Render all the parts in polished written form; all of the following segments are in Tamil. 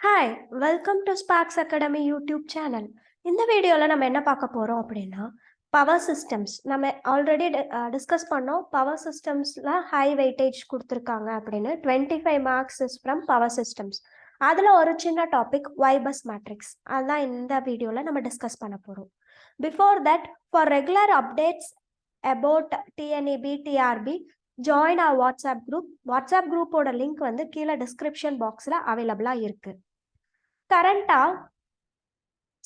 Hi, welcome to SPAARKZ Academy YouTube channel. இந்த வீடியோவில் நம்ம என்ன பார்க்க போகிறோம் அப்படின்னா பவர் சிஸ்டம்ஸ். நம்ம ஆல்ரெடி டிஸ்கஸ் பண்ணோம். பவர் சிஸ்டம்ஸில் ஹை வெயிட்டேஜ் கொடுத்துருக்காங்க அப்படின்னு 25 marks is from power systems. அதில் ஒரு சின்ன டாபிக் வைபஸ் மேட்ரிக்ஸ். அதுதான் இந்த வீடியோவில் நம்ம டிஸ்கஸ் பண்ண போகிறோம். Before that, for regular updates about TNEB, TRB, join our WhatsApp group. WhatsApp குரூப்போட லிங்க் வந்து கீழே டிஸ்கிரிப்ஷன் பாக்ஸில் அவைலபிளாக இருக்குது. Currently,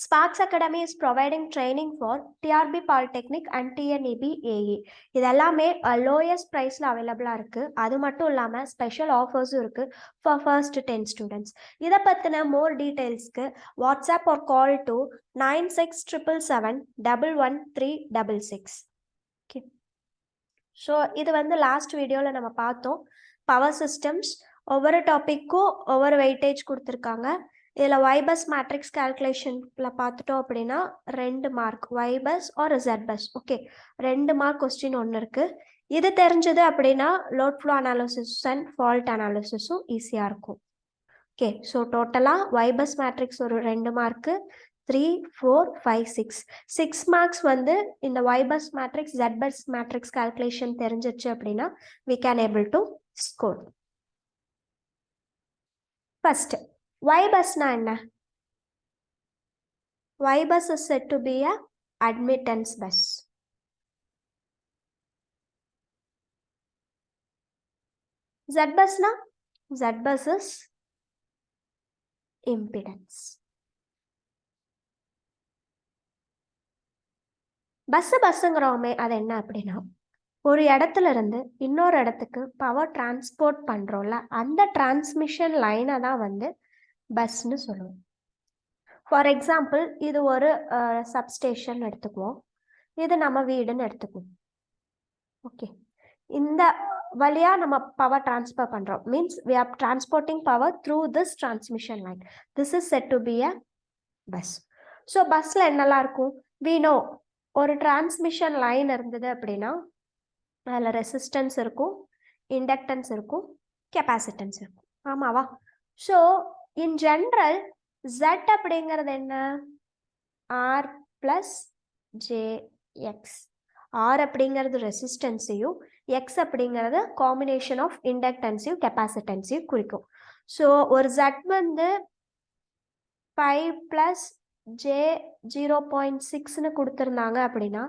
SPAARKZ Academy is providing training for Trb Polytechnic and Tneb AE. இதெல்லாமே lowest priceல available-ஆ இருக்கு. அது மட்டும் இல்லாமல் ஸ்பெஷல் ஆஃபர்ஸும் இருக்கு for first 10 students. இதை பற்றின more detailsக்கு WhatsApp or call to 9677711366. Okay. So இது வந்து லாஸ்ட் வீடியோவில் நம்ம பார்த்தோம். பவர் சிஸ்டம்ஸ் ஒவ்வொரு டாப்பிக்கும் ஒவ்வொரு வெயிட்டேஜ் கொடுத்துருக்காங்க. இதில் வைபஸ் மேட்ரிக்ஸ் கால்குலேஷனில் பார்த்துட்டோம் அப்படின்னா 2 mark Y bus or ZBus. Okay, 2 mark question ஒன்று இருக்குது. இது தெரிஞ்சது அப்படின்னா load flow analysis and fault அனாலிசிஸும் ஈஸியாக இருக்கும். ஓகே, ஸோ டோட்டலாக வைபஸ் மேட்ரிக்ஸ் ஒரு 2 மார்க்கு, 3, 4, 5, 6 மார்க்ஸ் வந்து இந்த Y bus matrix ZBus matrix calculation தெரிஞ்சிச்சு அப்படின்னா we can able to score. First YBusனா என்ன? YBus is said to be a admittance bus. ZBusனா? ZBus is impedance. பஸ்ஸுங்கிறோமே அது என்ன அப்படின்னா, ஒரு இடத்துல இருந்து இன்னொரு இடத்துக்கு பவர் டிரான்ஸ்போர்ட் பண்ணுறோம்ல, அந்த டிரான்ஸ்மிஷன் லைனை தான் வந்து பஸ்ன்னு சொல்லுவோம். ஃபார் எக்ஸாம்பிள், இது ஒரு சப்ஸ்டேஷன் எடுத்துக்குவோம், இது நம்ம வீடுன்னு எடுத்துக்குவோம். ஓகே, இந்த வழியாக நம்ம பவர் டிரான்ஸ்ஃபர் பண்ணுறோம். Means we are transporting power through this transmission line. This is said to be a bus. So பஸ்ஸில் என்னெல்லாம் இருக்கும்? we know ஒரு டிரான்ஸ்மிஷன் லைன் இருந்தது அப்படின்னா அதில் ரெசிஸ்டன்ஸ் இருக்கும், இண்டக்டன்ஸ் இருக்கும், கெப்பாசிட்டன்ஸ் இருக்கும். ஆமாவா? ஸோ இன் ஜென்ரல் Z அப்படிங்கிறது என்ன? R + jX. R அப்படிங்கிறது ரெசிஸ்டன்ஸையும், X அப்படிங்கிறது காம்பினேஷன் ஆஃப் இண்டக்டன்ஸையும் கெப்பாசிட்டன்ஸையும் குறிக்கும். ஸோ ஒரு Z வந்து 5 + j0.6ன்னு கொடுத்துருந்தாங்க அப்படின்னா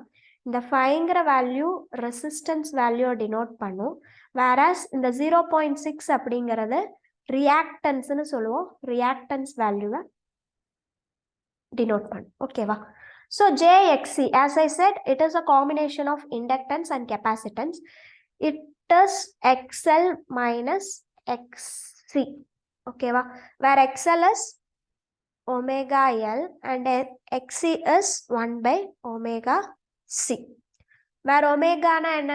இந்த 5ங்கிற வேல்யூ ரெசிஸ்டன்ஸ் வேல்யூ டினோட் பண்ணும். வேராஸ் இந்த 0.6 அப்படிங்கிறது ரியாக்டன்ஸ்னு சொல்லுவோம், ரியாக்டன்ஸ் வேல்யூவை டினோட் பண்ணும். ஓகேவா? So JXC, as I said, it is a combination of inductance and capacitance. It is XL minus XC. ஓகேவா? where XL is omega L and XC is 1/omega C. where omega-னா என்ன?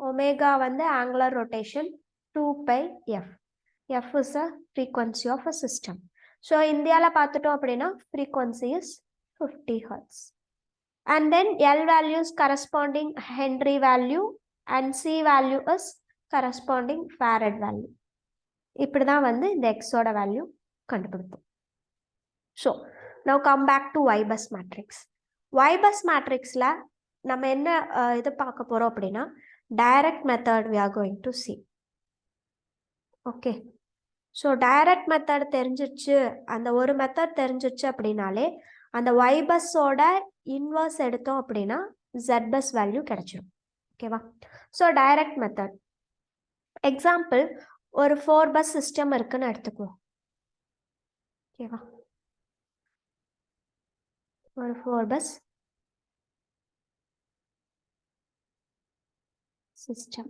omega வந்து angular rotation 2πf. F is a frequency of a system. So இந்தியாவில் பார்த்துட்டோம் அப்படின்னா frequency is 50 Hz. And then L value is corresponding Henry value and C value is corresponding Farad value. இப்படி தான் வந்து இந்த X-ஓட வேல்யூ கண்டுபிடிப்போம். So now come back to YBus matrix. YBus matrixல நம்ம என்ன இது பார்க்க போகிறோம் அப்படின்னா direct method we are going to see. Okay, so direct method தெரிஞ்சிச்சு, அந்த ஒரு மெத்தட் தெரிஞ்சிச்சு அப்படின்னாலே அந்த YBusஓட இன்வர்ஸ் எடுத்தோம் அப்படின்னா ZBus வேல்யூ கிடைச்சிடும். ஓகேவா? ஸோ டைரக்ட் மெத்தட் எக்ஸாம்பிள், ஒரு 4 பஸ் சிஸ்டம் இருக்குன்னு எடுத்துக்குவோம். ஓகேவா? ஒரு 4 bus system.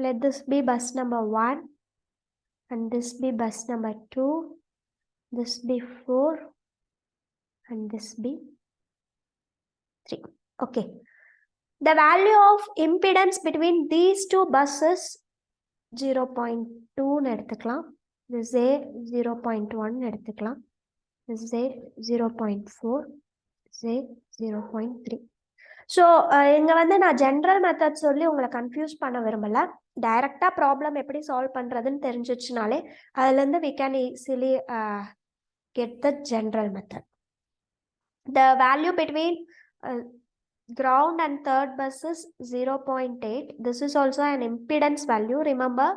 Let this be bus number 1 and this be bus number 2, this be 4 and this be 3. Okay, the value of impedance between these two buses 0.2 எடுத்துக்கலாம், this is 0.1 எடுத்துக்கலாம், this is 0.4, 0.3. ஸோ இங்கே வந்து நான் ஜென்ரல் மெத்தட் சொல்லி உங்களை கன்ஃபியூஸ் பண்ண விரும்பலை. டைரெக்டாக ப்ராப்ளம் எப்படி சால்வ் பண்ணுறதுன்னு தெரிஞ்சிச்சுனாலே அதுலேருந்து we can easily get the general method. The value between ground and third bus is 0.8. This is also an impedance value. Remember,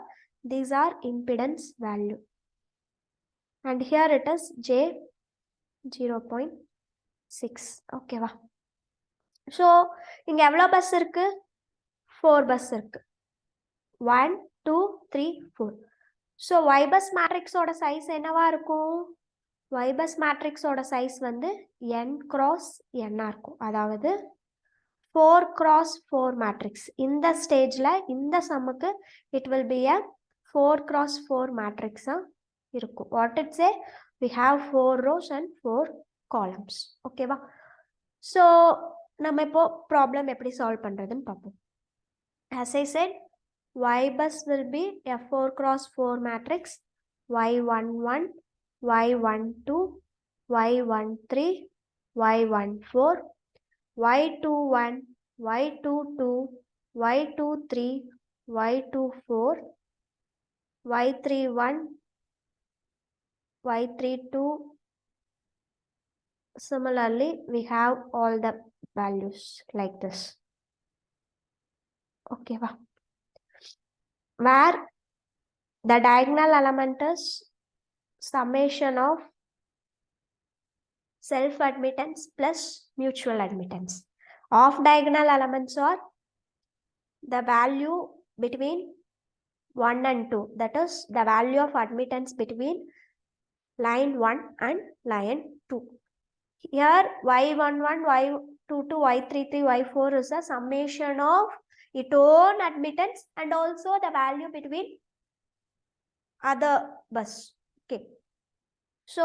these are impedance value. And here it is J 0.6. Okay, va. So, இங்க எவ்வளோ பஸ் இருக்கு? 4 பஸ் இருக்கு. 1, 2, 3, 4. So, Y bus matrix ஓட size என்னவா இருக்கும்? Y bus matrix ஓட size வந்து n cross n இருக்கும். அதாவது 4 cross 4 matrix. இந்த ஸ்டேஜில் இந்த சம்முக்கு it will be a 4 cross 4 matrix இருக்கும். What it say? We have 4 rows and 4 columns. ஓகேவா? ஸோ நம்ம இப்போ ப்ராப்ளம் எப்படி சால்வ் பண்ணுறதுன்னு பார்ப்போம். As I said, Y bus will be a 4 cross 4 matrix. Y11, Y12, Y13, Y14, Y21, Y22, Y23, Y24, Y31, Y32. Similarly, we have all the values like this. Okay, wow. Where the diagonal element is summation of self-admittance plus mutual admittance. Off diagonal elements are the value between 1 and 2. That is the value of admittance between line 1 and line 2. Here Y11, Y22, Y33, Y4 is a summation of its own admittance and also the value between other bus. Okay. So,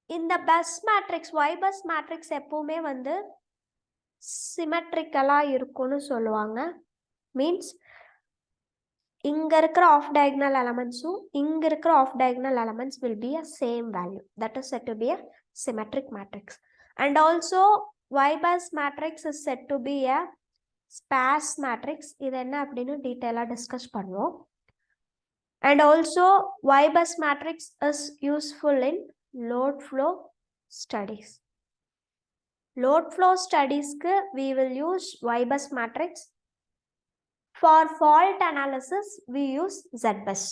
in the bus matrix, Y bus matrix எப்பவுமே வந்து சிமெட்ரிக்கலாக இருக்கும்னு சொல்லுவாங்க. மீன்ஸ் இங்கே இருக்கிற ஆஃப் டயக்னல் எலமெண்ட்ஸும் இங்கே இருக்கிற off diagonal elements will be a same value. That is said to be a symmetric matrix. And also Y bus matrix is said to be a sparse matrix. இது என்ன அப்படின்னு டீட்டெயிலாக டிஸ்கஸ் பண்ணுவோம். And also Y bus matrix is useful in load flow studies. Load flow studies we will use Y bus matrix. For fault analysis we use Z bus.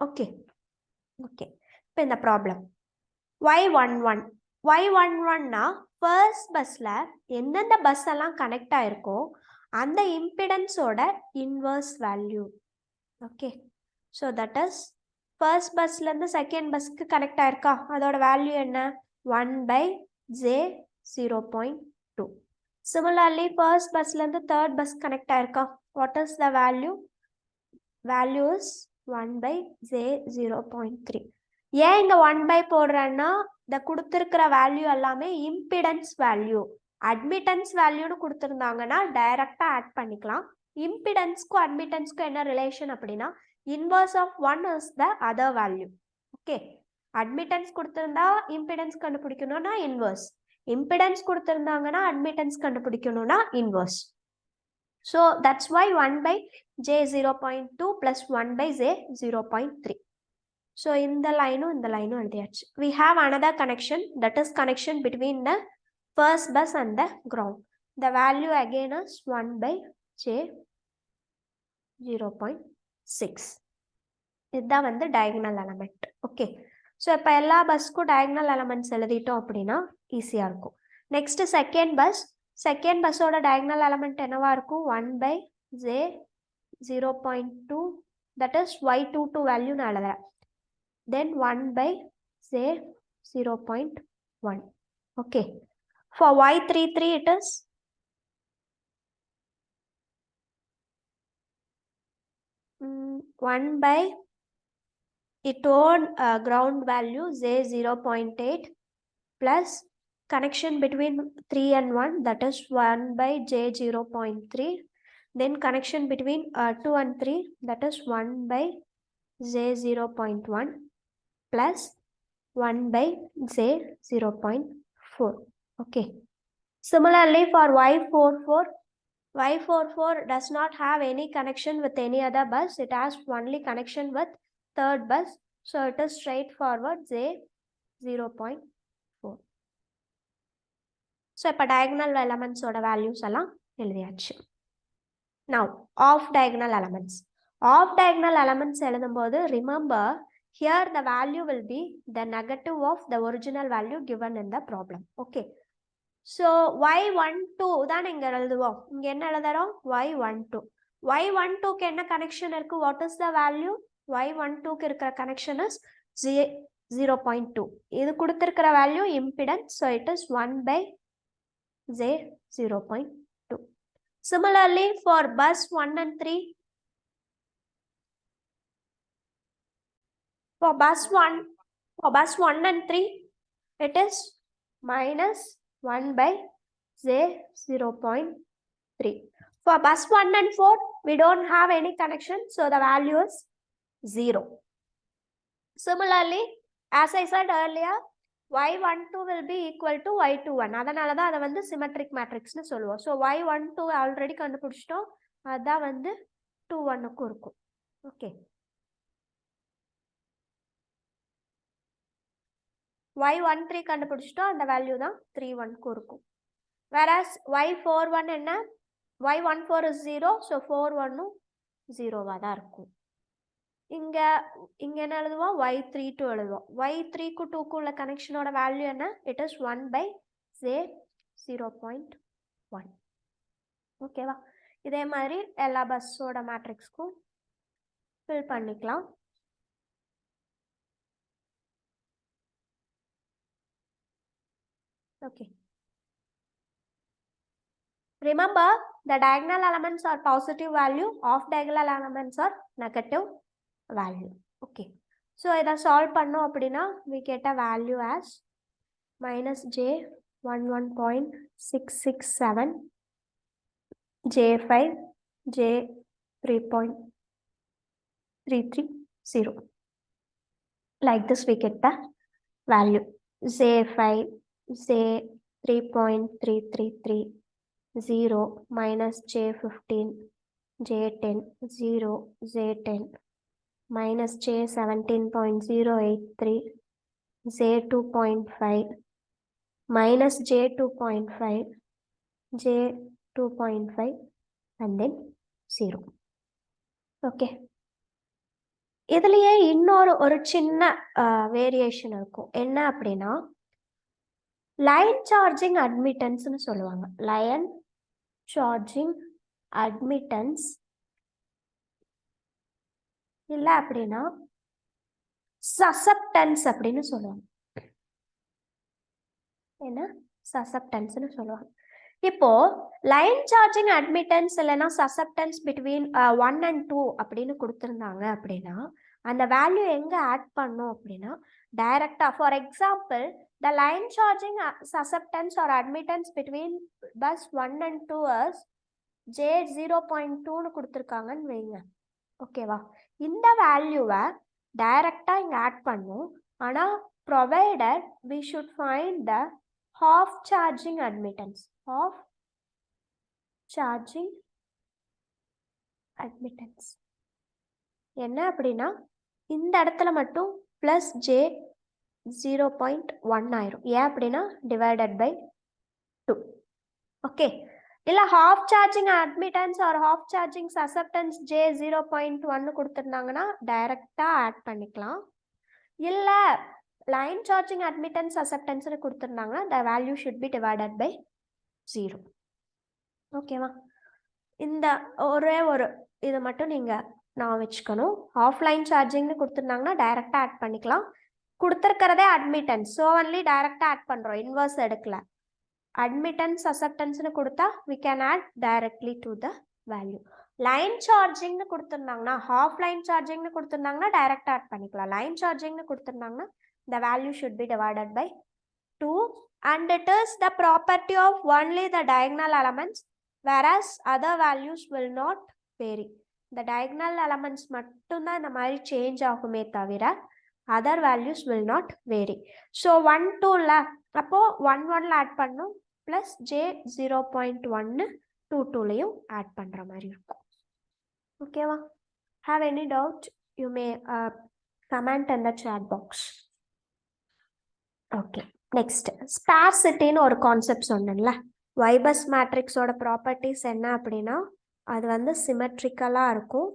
Okay. இப்போ இந்த problem Y11 னா first busல எந்தெந்த பஸ் எல்லாம் கனெக்ட் ஆயிருக்கோ அந்த இம்பிடன்ஸோட inverse value. Okay. So that is first busலேருந்து second busக்கு கனெக்ட் ஆயிருக்கா, அதோட வேல்யூ என்ன? 1/J0.2. Similarly, first busலேருந்து third bus கனெக்ட் ஆயிருக்கா, what is the value? Value is 1/J0.3. ஏன் இங்கே 1 போடுறேன்னா இந்த கொடுத்துருக்கிற வேல்யூ எல்லாமே இம்பிடன்ஸ் வேல்யூ. அட்மிட்டன்ஸ் வேல்யூன்னு கொடுத்துருந்தாங்கன்னா டைரக்டாக ஆட் பண்ணிக்கலாம். இம்பிடன்ஸ்க்கும் அட்மிட்டன்ஸ்க்கும் என்ன ரிலேஷன் அப்படின்னா inverse of 1 is the other value. Okay. Admittance கொடுத்திருந்தா impedance கண்டுபிடிக்கணும்னா inverse. Impedance கொடுத்திருந்தாங்கன்னா admittance கண்டுபிடிக்கணும்னா inverse. So that's why 1/J0.2 plus 1/J0.3. So இந்த லைனும் எழுதியாச்சு. We have another connection, that is connection between the first bus and the ground. The value again is 1/J0.6. இதுதான் வந்து டயகனல் எலமெண்ட். ஓகே. ஸோ இப்போ எல்லா பஸ்க்கும் டயகனல் எலமெண்ட்ஸ் எழுதிட்டோம் அப்படின்னா ஈஸியாக இருக்கும். நெக்ஸ்ட் செகண்ட் பஸ்ஸோட டயகனல் எலமெண்ட் என்னவா இருக்கும்? 1/J0.2. That is Y22 value நான் எழுதுறேன். தென் 1/J0.1. Okay. For Y33 it is 1 its own ground value J0.8 plus connection between 3 and 1, that is 1/J0.3. Then connection between 2 and 3, that is 1/J0.1 plus 1/J0.4. Okay. Similarly, for Y44 does not have any connection with any other bus. It has only connection with third bus. So it is straightforward J 0.4. So இப்போ diagonal elements ஓட values எல்லாம் எழுதியாச்சு. Now, off diagonal elements. Off diagonal elements எழுதும்போது remember here the value will be the negative of the original value given in the problem. Okay. So y12 தான் இங்க எழுதுவோம். இங்க என்ன எழுதுறோம்? y12. y12க்கு என்ன கனெக்ஷன் இருக்கு? What is the value? y12க்கு இருக்கிற கனெக்ஷன் is 0.2. இது கொடுத்திருக்கிற value impedance. So it is 1 by j 0.2. Similarly, for bus 1 and 3, for bus 1 and 3, it is minus 1 by j 0.3. For bus 1 and 4, we don't have any connection, so the value is 0. Similarly, as I said earlier, y12 will be equal to y21. அதனால தான் அதை வந்து symmetric matrix னு சொல்லுவோம். So y12 ஆல்ரெடி கண்டுபிடிச்சிட்டோம். அதான் வந்து 21க்கும் இருக்கும். ஓகே. y13 கண்டுபிடிச்சிட்டோம். அந்த வேல்யூ தான் 31க்கும் இருக்கும். Whereas y41 என்ன? y14 is 0. So 41ம் 0வா தான் இருக்கும். இங்க என்ன எழுதுவோம்? y32 எழுதுவோம். y3க்கு 2க்கு உள்ள கனெக்ஷனோட வேல்யூ என்ன? It is 1 by j 0.1. ஓகேவா? இதே மாதிரி எல்லா பஸ்ஸோட மேட்ரிக்ஸ்க்கும் ஃபில் பண்ணிக்கலாம். Okay. Remember, the diagonal elements are positive value, off diagonal elements are negative value. Okay. So, இதை solve பண்ணோம் அப்படின்னா we get a value as minus j 11.667, j5, j 3.330. Like this, we get the value j5, j 3.333. 0 minus j15, j10, 0, j10, minus j17.083, j2.5, minus j2.5, j2.5, and then 0. Okay. இதுலயே இன்னொரு ஒரு சின்ன வேரியேஷன் இருக்கும். என்ன அப்படின்னா லைன் சார்ஜிங் அட்மிட்டன்ஸ்னு சொல்லுவாங்க. லைன் சார்ஜிங் அட்மிட்டன்ஸ் இல்ல அப்படின்னா சசப்டன்ஸ் அப்படின்னு சொல்லுவாங்க. என்ன? சசப்டன்ஸ்னு சொல்லுவாங்க. இப்போ லைன் சார்ஜிங் அட்மிட்டன்ஸ் இல்லைன்னா சசப்டன்ஸ் பிட்வீன் 1 and 2 அப்படின்னு கொடுத்துருந்தாங்க அப்படின்னா அந்த வேல்யூ எங்க ஆட் பண்ணும் அப்படின்னா டைரக்டா for example the line charging susceptance or admittance between bus 1 and 2 is j 0.2 னு கொடுத்துருக்காங்கன்னு வைங்க. ஓகேவா? இந்த வேல்யூவை டைரக்டா இங்க ஆட் பண்ணும். ஆனா provided we should find the half charging admittance. Half charging admittance என்ன அப்படின்னா இந்த இடத்துல மட்டும் plus j 0.1 ஆயிரும். ஏன் அப்படின்னா divided by 2. ஓகே. இல்ல half charging admittance or half charging susceptance j 0.1 கொடுத்திருந்தாங்கன்னா டைரக்டா ஆட் பண்ணிக்கலாம். இல்ல லைன் சார்ஜிங் அட்மிட்டன்ஸ் சசப்டன்ஸ் கொடுத்திருந்தாங்கன்னா the value should be divided by 0. ஓகேவா? இந்த ஒரே ஒரு இது மட்டும் நீங்க நான் வச்சுக்கணும். ஆஃப்லைன் சார்ஜிங்னு கொடுத்திருந்தாங்கன்னா டைரக்டா ஆட் பண்ணிக்கலாம். கொடுத்துருக்கிறதே அட்மிட்டன்ஸ், ஸோ ஒன்லி டைரக்டா ஆட் பண்றோம், இன்வர்ஸ் எடுக்கல. அட்மிட்டன்ஸ் சசப்டன்ஸ்னு கொடுத்தா we can add directly to the value. Line சார்ஜிங்னு கொடுத்திருந்தாங்கன்னா ஹாஃப் லைன் சார்ஜிங்னு கொடுத்திருந்தாங்கன்னா டைரக்டா ஆட் பண்ணிக்கலாம். லைன் சார்ஜிங்னு கொடுத்திருந்தாங்கன்னா the value should be divided by 2 and it is the property of only the diagonal elements whereas other values will not vary. The diagonal elements மட்டும்தான் இந்த மாதிரி சேஞ்ச் ஆகுமே தவிர other values will not vary. So 1 2 ல அப்போ 1 1 ல ஆட் பண்ணும், ப்ளஸ் ஜே 0.1 2லையும் ஆட் பண்ணுற மாதிரி இருக்கும். ஓகேவா? Have any doubt you may comment in the chat box. Okay, next ஸ்பார்சிட்டின்னு ஒரு கான்செப்ட் சொன்னேன்ல. வைபஸ் மேட்ரிக்ஸோட ப்ராப்பர்ட்டிஸ் என்ன அப்படின்னா, அது வந்து சிமெட்ரிக்கலாக இருக்கும்.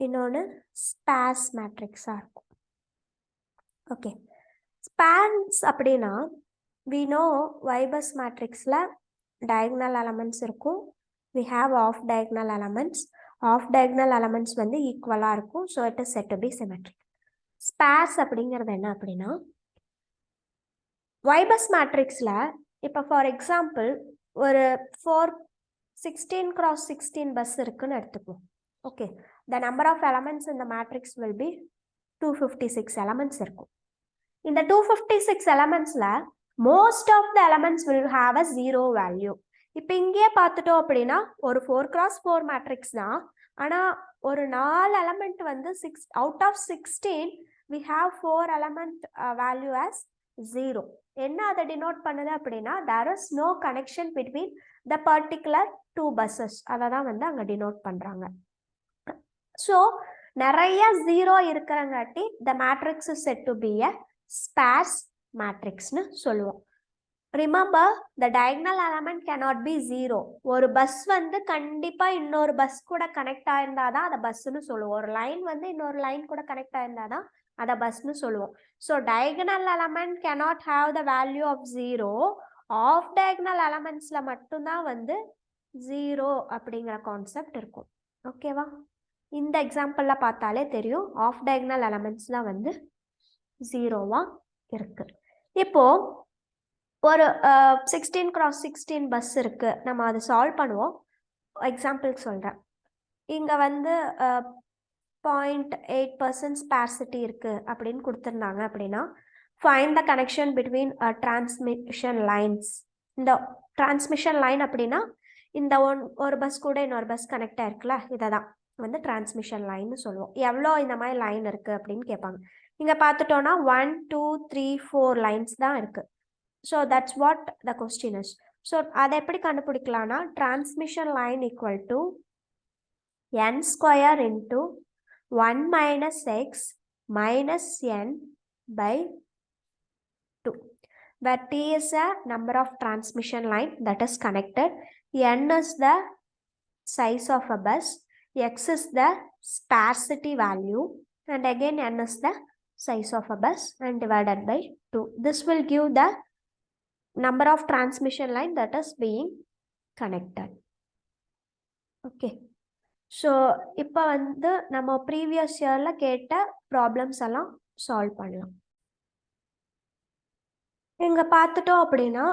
இன்னொன்று ஸ்பார்ஸ் மேட்ரிக்ஸாக இருக்கும். ஓகே, ஸ்பான்ஸ் அப்படின்னா we know வைபஸ் மேட்ரிக்ஸில் diagonal elements இருக்கும். we have off diagonal elements. off diagonal elements வந்து ஈக்குவலாக இருக்கும். So it is said to be symmetric. Sparse அப்படிங்கிறது என்ன அப்படின்னா, வைபஸ் மேட்ரிக்ஸில் இப்போ ஃபார் எக்ஸாம்பிள் ஒரு 16x16 பஸ் இருக்குன்னு எடுத்துப்போம். Okay, the number of elements in the matrix will be 256 elements இருக்கும். இந்த 256 elementsல most of the elements will have a 0 value. இப்போ இங்கே பார்த்துட்டோம் அப்படின்னா ஒரு 4x4 மேட்ரிக்ஸ் தான். ஆனால் ஒரு 4 எலமெண்ட் வந்து 6 out of 16 we have 4 element value as 0. என்ன அதை டினோட் பண்ணுது அப்படின்னா there is no connection between the particular two buses. அதை தான் வந்து அங்கே டினோட் பண்ணுறாங்க. ஸோ நிறைய 0 இருக்கிறங்காட்டி the matrix is said to be a sparse மேட்ரிக்ஸ்னு சொல்லுவோம். Remember the diagonal element cannot be 0. ஒரு பஸ் வந்து கண்டிப்பா இன்னொரு பஸ் கூட கனெக்ட் ஆயிருந்தாதான் அதை பஸ்ன்னு சொல்லுவோம். ஒரு லைன் வந்து இன்னொரு லைன் கூட கனெக்ட் ஆயிருந்தாதான் அதை பஸ்ன்னு சொல்லுவோம். So diagonal element cannot have the value of 0. Off diagonal எலமெண்ட்ஸ்ல மட்டும்தான் வந்து 0 அப்படிங்கிற கான்செப்ட் இருக்கும். ஓகேவா? இந்த எக்ஸாம்பிள்ல பார்த்தாலே தெரியும் ஆஃப் டயகனல் எலமெண்ட்ஸ் தான் வந்து 0வா இருக்கு. இப்போ ஒரு 16x16 பஸ் இருக்கு, நம்ம அதை சால்வ் பண்ணுவோம். எக்ஸாம்பிள் சொல்றேன். இங்க வந்து 0.8% ஸ்பார்சிட்டி இருக்கு அப்படின்னு கொடுத்துருந்தாங்க அப்படின்னா, find the connection between transmission lines. இந்த டிரான்ஸ்மிஷன் லைன் அப்படின்னா இந்த ஒரு பஸ் கூட இன்னொரு பஸ் கனெக்ட் ஆயிருக்குல்ல, இதை தான் வந்து டிரான்ஸ்மிஷன் லைன்னு சொல்லுவோம். எவ்வளோ இந்த மாதிரி லைன் இருக்கு அப்படின்னு கேட்பாங்க. இங்க பார்த்துட்டோம்னா 1 2 3 4 லைன்ஸ் தான் இருக்கு. So that's what the question is. So அதை எப்படி கண்டுபிடிக்கலாம்னா, transmission line equal to n square into 1 minus x minus n by 2, where t is a number of transmission line that is connected, n is the size of a bus, x is the sparsity value, and again n is the size of a bus, and divided by 2. This will give the number of transmission line that is being connected. Okay, so இப்போ வந்து நம்ம ப்ரீவியஸ் இயர்ல கேட்ட ப்ராப்ளம்ஸ் எல்லாம் சால்வ் பண்ணலாம். இங்க பார்த்துட்டோம் அப்படின்னா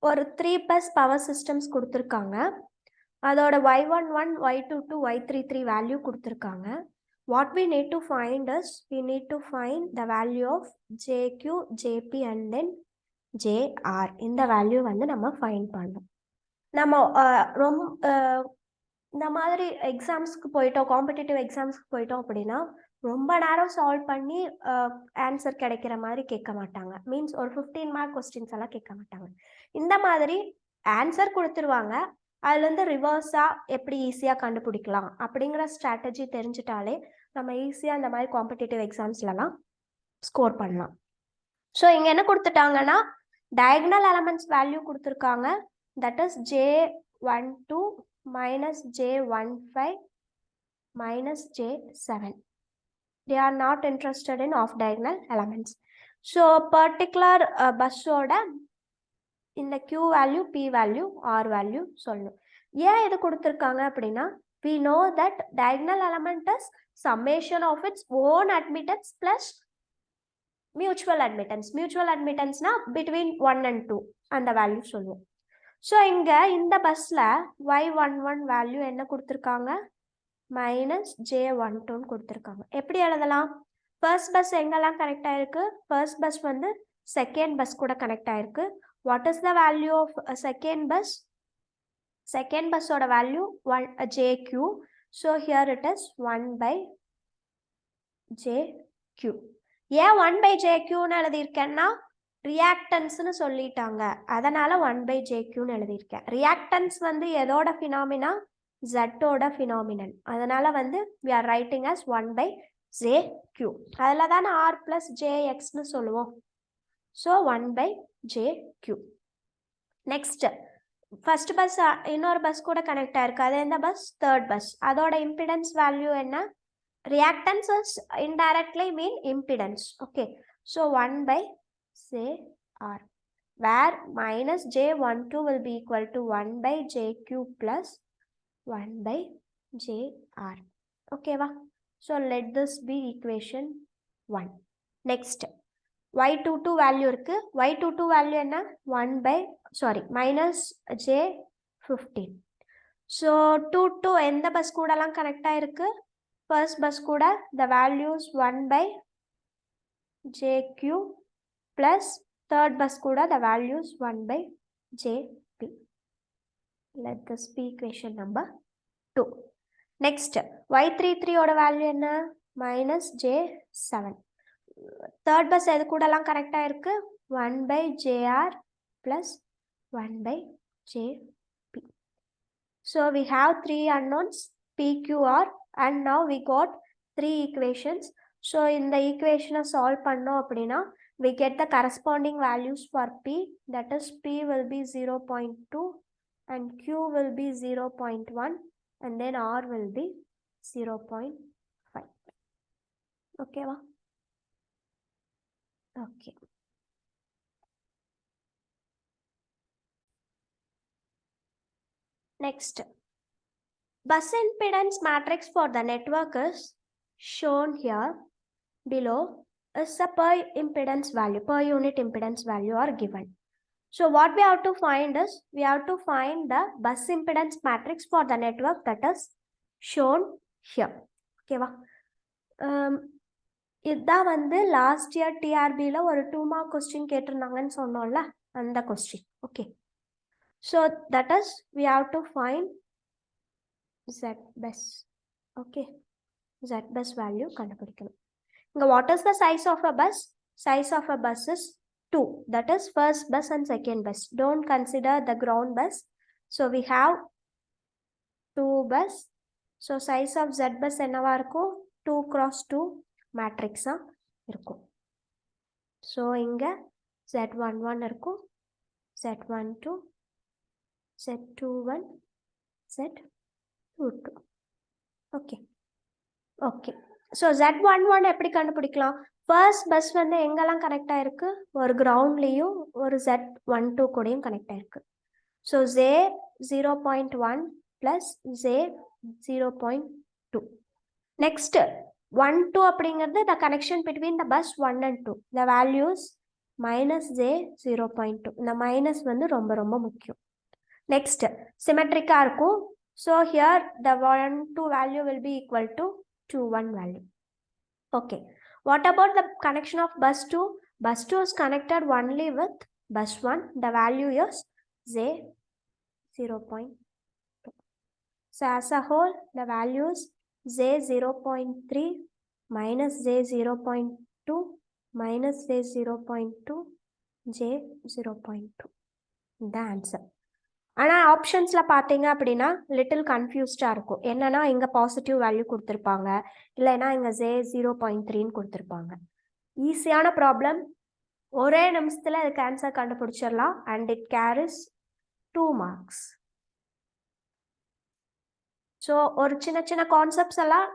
ஒரு 3 bus பவர் சிஸ்டம்ஸ் கொடுத்துருக்காங்க. அதோட y11 y22 y33 வேல்யூ கொடுத்துருக்காங்க. What we need to find is we need to find the value of JQ, JP and then JR. இந்த வேல்யூ வந்து நம்ம ஃபைண்ட் பண்ணோம். நம்ம இந்த மாதிரி எக்ஸாம்ஸ்க்கு போயிட்டோம், காம்படிட்டிவ் எக்ஸாம்ஸ்க்கு போயிட்டோம் அப்படின்னா ரொம்ப நேரம் சால்வ் பண்ணி ஆன்சர் கிடைக்கிற மாதிரி கேட்க மாட்டாங்க. மீன்ஸ் ஒரு 15 மார்க் கொஸ்டின்ஸ் எல்லாம் கேட்க மாட்டாங்க. இந்த மாதிரி ஆன்சர் கொடுத்துருவாங்க, அதுலேருந்து ரிவர்ஸாக எப்படி ஈஸியாக கண்டுபிடிக்கலாம் அப்படிங்கிற ஸ்ட்ராட்டஜி தெரிஞ்சிட்டாலே நம்ம ஈஸியாக இந்த மாதிரி காம்படிட்டிவ் எக்ஸாம்ஸ்லலாம் ஸ்கோர் பண்ணலாம். ஸோ இங்கே என்ன கொடுத்துட்டாங்கன்னா டயகனல் எலமெண்ட்ஸ் வேல்யூ கொடுத்துருக்காங்க. That is J12 minus J15 minus J7. They are not interested in off diagonal elements. So particular பஸ்ஸோட இந்த Q value, P value, R value சொல்லணும். ஏன் இது கொடுத்துருக்காங்க அப்படின்னா, we know that diagonal element is summation of its own admittance plus mutual admittance. Mutual admittance na between 1 and 2 அந்த வேல்யூ சொல்லுவோம். ஸோ இங்கே இந்த பஸ்ஸில் y11 வேல்யூ என்ன கொடுத்துருக்காங்க, மைனஸ் J12 கொடுத்துருக்காங்க. எப்படி எழுதலாம்? ஃபர்ஸ்ட் பஸ் எங்கெல்லாம் கனெக்ட் ஆயிருக்கு? ஃபர்ஸ்ட் பஸ் வந்து செகண்ட் பஸ் கூட கனெக்ட் ஆயிருக்கு. What is the value of second bus? Second பஸ்ஸோட value JQ. So here it is 1/JQ. ஏன் 1/JQன்னு எழுதியிருக்கேன்னா ரியாக்டன்ஸ்னு சொல்லிட்டாங்க, அதனால 1/jqன்னு எழுதியிருக்கேன். ரியாக்டன்ஸ் வந்து எதோட ஃபினாமினா? ஜட்டோட ஃபினாமினன். அதனால வந்து we are writing as 1/jq. அதில் தானே r plus jxன்னு சொல்லுவோம். So 1/jq. Next first bus இன்னொரு பஸ் கூட கனெக்ட் ஆயிருக்கு. அது எந்த பஸ்? Third bus. அதோட இம்பிடன்ஸ் வேல்யூ என்ன? Reactances indirectly mean impedance. Okay, so 1/r, where minus j12 will be equal to 1/jq plus 1/jr. Okay, va? So let this be equation 1. Next, y22 value irukku. Y22 value enna? minus j15. So 2 to எந்த பஸ் கூடலாம் கனெக்ட் ஆயிருக்கு? First bus kuda the values 1/jq plus third bus kuda the values 1/jp. Let this be equation number 2. Next, y33 oda value enna? Minus j7. Third bus edu kudalam connect aayirukku? 1/jr plus 1/jp. So we have 3 unknowns, p, q, r, and now we got 3 equations. So in the equation solve panno appadina, we get the corresponding values for p, that is p will be 0.2 and q will be 0.1 and then r will be 0.5. Okay va? Okay. Next, bus impedance matrix for the network is shown here below. Is the per impedance value, per unit impedance value are given. So what we have to find is, we have to find the bus impedance matrix for the network that is shown here. Okay va? இதுதான் வந்து லாஸ்ட் இயர் டிஆர்பியில் ஒரு 2 mark கொஸ்டின் கேட்டிருந்தாங்கன்னு சொன்னோம்ல, அந்த question. Okay, so that is we have to find Z bus. Okay, Z bus value கண்டுபிடிக்கணும். இங்கே what is the size of a bus? Size of a bus is 2. That is first bus and second bus. Don't consider the ground bus. So we have 2 bus. So size of Z bus என்னவா இருக்கும்? 2 cross 2 matrix இருக்கும். So இங்க Z11 இருக்கும், Z12, Z21, Z22. Okay. Okay. So Z11 எப்படி கண்டுபிடிக்கலாம்? ஃபர்ஸ்ட் பஸ் வந்து எங்கெல்லாம் கனெக்ட் ஆயிருக்கு? ஒரு கிரவுண்ட்லேயும் ஒரு Z12 கூடயும் கனெக்ட் ஆயிருக்கு. So Z0.1 plus Z0.2. Next 1, 2 அப்படிங்கிறது த connection between the bus 1 and 2. The values minus J0.2. இந்த மைனஸ் வந்து ரொம்ப ரொம்ப முக்கியம். நெக்ஸ்ட் சிமெட்ரிக்காக இருக்கும். So here the 1, 2 value will be equal to 2, 1 value. Okay. What about the connection of bus 2? Bus 2 is connected only with bus 1. The value is Z0.2. So as a whole, the value is Z0.3 minus Z0.2 minus Z0.2 J0.2. The answer. ஆனால் ஆப்ஷன்ஸில் பார்த்தீங்க அப்படின்னா லிட்டில் கன்ஃபியூஸ்டாக இருக்கும். என்னன்னா இங்கே பாசிட்டிவ் வேல்யூ கொடுத்துருப்பாங்க, இல்லைன்னா இங்கே Z0.3ன்னு கொடுத்துருப்பாங்க. ஈஸியான ப்ராப்ளம், ஒரே நிமிஷத்தில் அதுக்கு ஆன்சர் கண்டுபிடிச்சிடலாம். And it carries 2 marks. So ஒரு சின்ன சின்ன கான்செப்ட்ஸ் எல்லாம்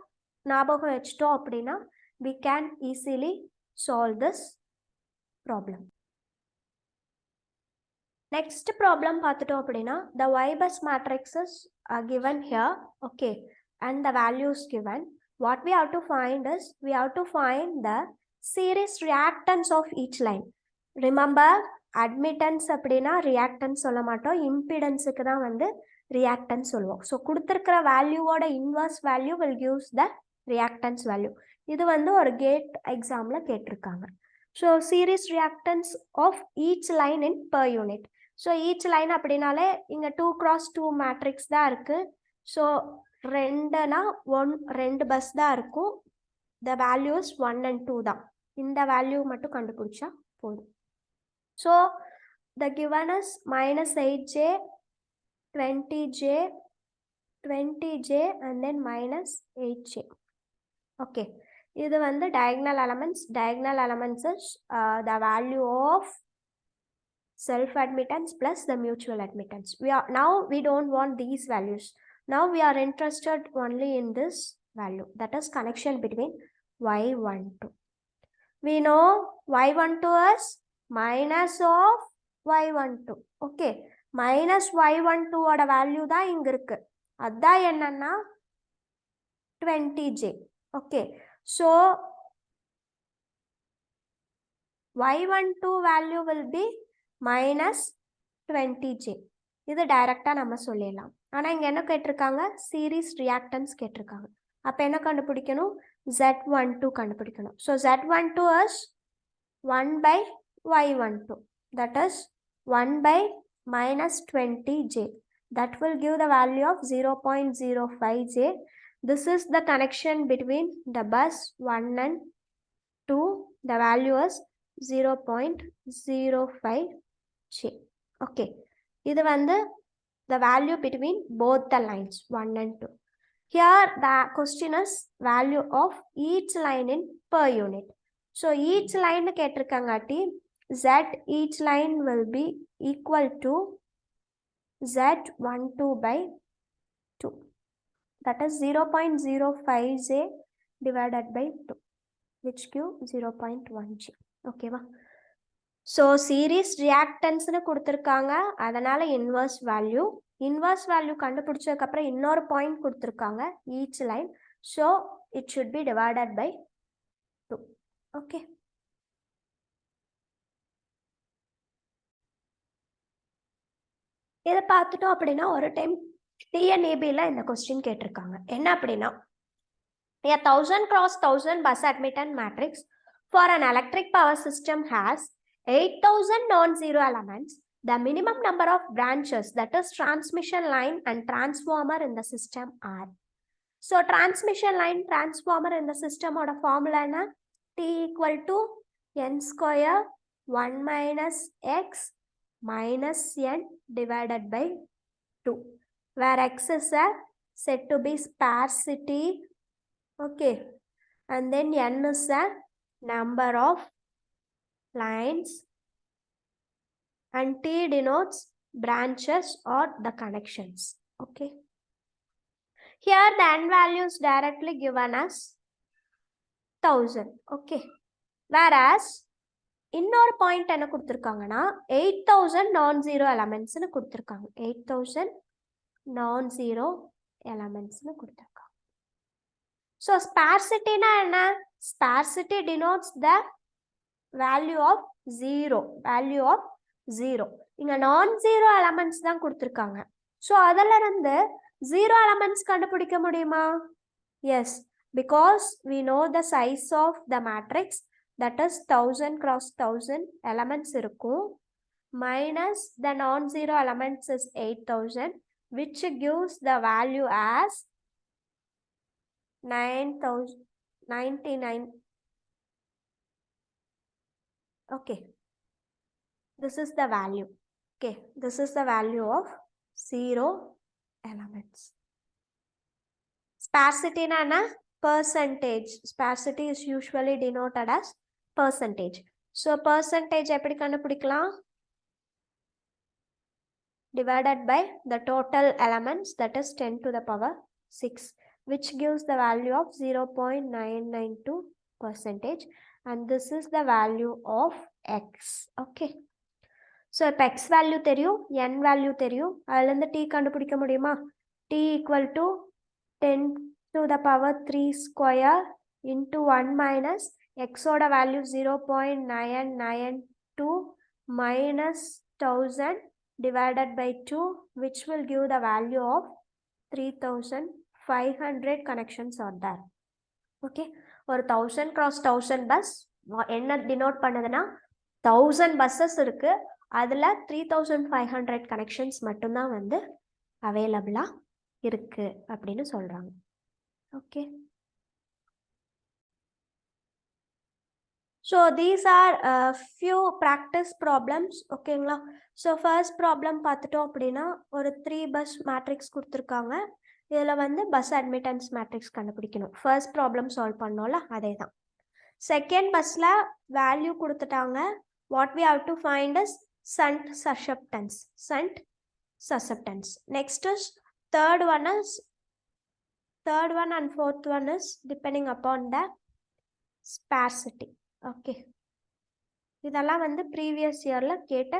ஞாபகம் வச்சுட்டோம் அப்படின்னா we can easily solve this problem. Next problem பார்த்துட்டோம் அப்படின்னா the Y bus matrices are given here, okay, and the values given. What we have to find is, we have to find the series reactance of each line. Remember, admittance அப்படின்னா reactance சொல்ல மாட்டோம், இம்பிடன்ஸுக்கு தான் வந்து reactance சொல்லுவோம். ஸோ கொடுத்துருக்கிற வேல்யூவோட inverse value will gives the reactance value. இது வந்து ஒரு கேட் எக்ஸாமில் கேட்டிருக்காங்க. So series reactance of each line in per unit. So each line அப்படின்னாலே இங்கே 2 cross 2 மேட்ரிக்ஸ் தான் இருக்குது. ஸோ 2னா 2 பஸ் தான் இருக்கும். த வேல்யூஸ் 1 and 2 தான். இந்த வேல்யூ மட்டும் கண்டுபிடிச்சா போதும். So the given is minus 8j, 20j, 20j and then minus 8j. Okay, இது வந்து diagonal elements. Diagonal elements is the value of self admittance plus the mutual admittance. We don't want these values. Now we are interested only in this value, that is connection between y12. We know y12 is minus of y12. Okay, minus y12 oda value da inga irukku, adha enna 20j. Okay, so y12 value will be minus 20j. இது டைரக்டா நம்ம சொல்லிடலாம். ஆனா இங்க என்ன கேட்டிருக்காங்க, சீரிஸ் ரியாக்டன்ஸ் கேட்டிருக்காங்க. அப்ப என்ன கண்டுபிடிக்கணும், z12 கண்டுபிடிக்கணும். So z12 is 1 by y12, that is 1 by minus 20j. That will give the value of 0.05j. This is the connection between the bus 1 and 2. The value is 0.05j. Okay, இது வந்து the value between both the lines 1 and 2. Here the question is value of each line in per unit. So each line கேட்டிருக்காங்காட்டி z each line will be equal to z12 by 2, that is 0.05j divided by 2, which give 0.1j. Okay va? So series reactance னு கொடுத்திருக்காங்க, அதனால inverse value கண்டுபிடிச்சதுக்கு அப்புறம் இன்னொரு பாயிண்ட் கொடுத்திருக்காங்க each line, so it should be divided by 2. Okay, இத பார்த்துட்டோம் அப்படினா ஒரு டைம் TNEB ல இந்த क्वेश्चन கேட்டிருக்காங்க. என்ன அப்படினா, a 1000 cross 1000 bus admittance matrix for an electric power system has 8000 non-zero elements. The minimum number of branches, that is transmission line and transformer in the system are. So transmission line, transformer in the system oda formula na T equal to n square 1 minus x minus n divided by 2, where x is said to be sparsity. Okay, and then n is the number of lines and T denotes branches or the connections. Okay, here the n value is directly given as 1000. Okay, whereas இன்னொரு பாயிண்ட் என்ன கொடுத்திருக்காங்கன்னா 8000 non-zero elements னு கொடுத்திருக்காங்க. 8000 non-zero elements னு கொடுத்திருக்காங்க. So sparsity na enna, sparsity denotes the value of 0, value of 0. இங்க non-zero elements தான் கொடுத்திருக்காங்க. So அதல இருந்து 0 elements கண்டுபிடிக்க முடியுமா? Yes, because we know the size of the matrix, that is 1000 cross 1000 elements இருக்கும், minus the non-zero elements is 8000, which gives the value as 9099. Okay, this is the value. Okay, this is the value of 0 elements. Sparsity na na percentage. Sparsity is usually denoted as percentage. So percentage எப்படி கண்டுபிடிக்கலாம், divided by the total elements, that is 10 to the power 6, which gives the value of 0.992%, and this is the value of x. Okay, so if x value தெரியும், n value தெரியும், அதில் இருந்து t கண்டுபிடிக்க முடியுமா? t equal to 10 to the power 3 square into 1 minus x oda value 0.992 minus 1000 divided by 2, which will give the value of 3500 connections are there. Okay, ஒரு 1000 cross 1000 bus என்ன denote பண்ணுதுன்னா 1000 buses இருக்கு, அதுல 3500 connections மட்டும்தான் வந்து அவைலபிளா இருக்கு அப்படின்னு சொல்றாங்க. Okay, So these are few practice problems. ஓகேங்களா? ஸோ ஃபர்ஸ்ட் ப்ராப்ளம் பார்த்துட்டோம் அப்படின்னா ஒரு 3 பஸ் மேட்ரிக்ஸ் கொடுத்துருக்காங்க. இதில் வந்து பஸ் அட்மிட்டன்ஸ் மேட்ரிக்ஸ் கண்டுபிடிக்கணும். ஃபர்ஸ்ட் ப்ராப்ளம் சால்வ் பண்ணோம்ல அதே தான். செகண்ட் பஸ்ஸில் வேல்யூ கொடுத்துட்டாங்க. What we have to find is shunt susceptance. Shunt susceptance. Next is third one and fourth one is depending upon the sparsity. Okay. இதெல்லாம் வந்து ப்ரீவியஸ் இயரில் கேட்ட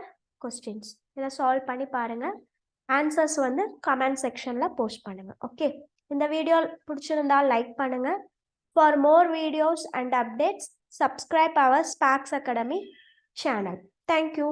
கொஸ்டின்ஸ். இதை சால்வ் பண்ணி பாருங்கள். ஆன்சர்ஸ் வந்து கமெண்ட் செக்ஷனில் போஸ்ட் பண்ணுங்கள். ஓகே, இந்த வீடியோ பிடிச்சிருந்தால் லைக் பண்ணுங்கள். For more videos and updates subscribe our SPAARKZ Academy channel. Thank you.